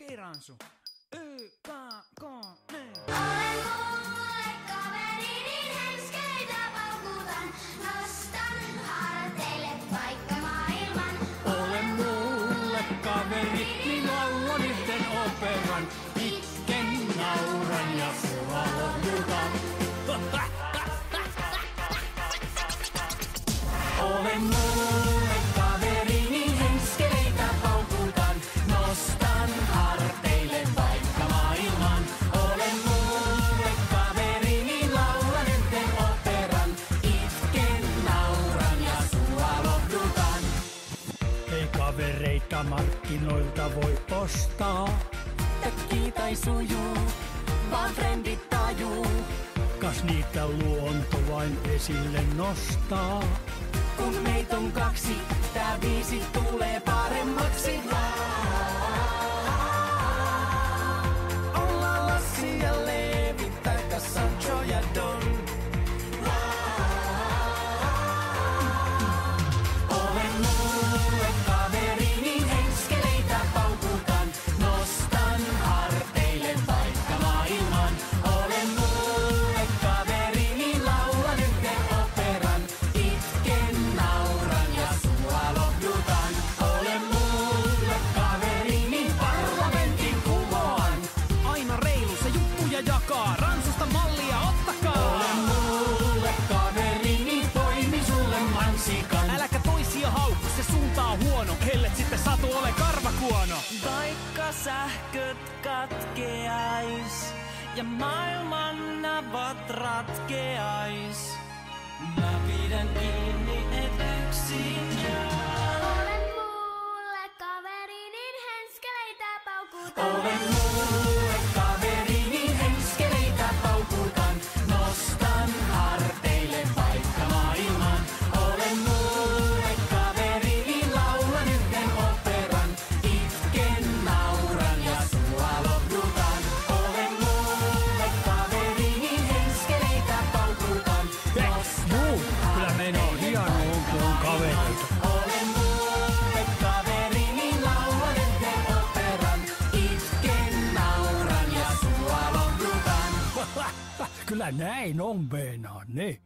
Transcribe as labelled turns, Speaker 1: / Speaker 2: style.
Speaker 1: Okei, Ransu. Y-K-K-Ne.
Speaker 2: Olen mulle kaveri, niin henskeleitä paukutan. Nostan harteille vaikka maailman.
Speaker 3: Ole mulle kaveri, niin laulan yhden operan. Itken, nauran ja sua lohdutan. Ole mulle kaveri, niin henskeleitä paukutan. Nostan harteille vaikka maailman. Ole mulle kaveri, niin laulan yhden operan. Itken, nauran ja sua lohdutan. Ei kavereita markkinoilta voi ostaa. Tökkii tai sujuu, vaan frendit tajuu. Kas niitä luonto vain esille nostaa. Kun meitä on kaksi, tää biisi tulee paremmaksi. Ollaan Lassi ja Leevi, taikka Sancho ja Don. Ole mulle kaveri, niin henskeleitä paukutan. Nostan harteille vaikka maailman. Ole mulle kaveri, niin laulan yhden operan. Itken, nauran ja sua lohdutan. Ole mulle kaveri, niin parlamentin kumoan.
Speaker 1: Aina reilu se juttuja jakaa. Ransusta mallia ottakaa.
Speaker 3: Ole mulle kaveri, niin poimi sulle mansikan.
Speaker 1: Äläkä toisia haukku, se suunta on huono. Hellet sitten satu, ole karvakuono.
Speaker 4: Vaikka sähköt katkeais ja maailman avot ratkeais, mä pidän kiinni et yksin jää.
Speaker 2: Olen mulle kaveri, niin henskeleitä paukutan.
Speaker 3: Ole mulle kaveri, niin henskeleitä paukutan. Nostan harteille vaikka maailman. Ole mulle kaveri, niin laulan yhden operan. Itken, nauran ja sua lohdutan. Ole mulle kaveri, niin henskeleitä paukutan. Kyllä meidän on hienoa, kun on kavereita. Ole mulle kaveri, niin laulan yhden operan. Itken, nauran ja sua lohdutan. Kyllä näin on, Beenaan, ne.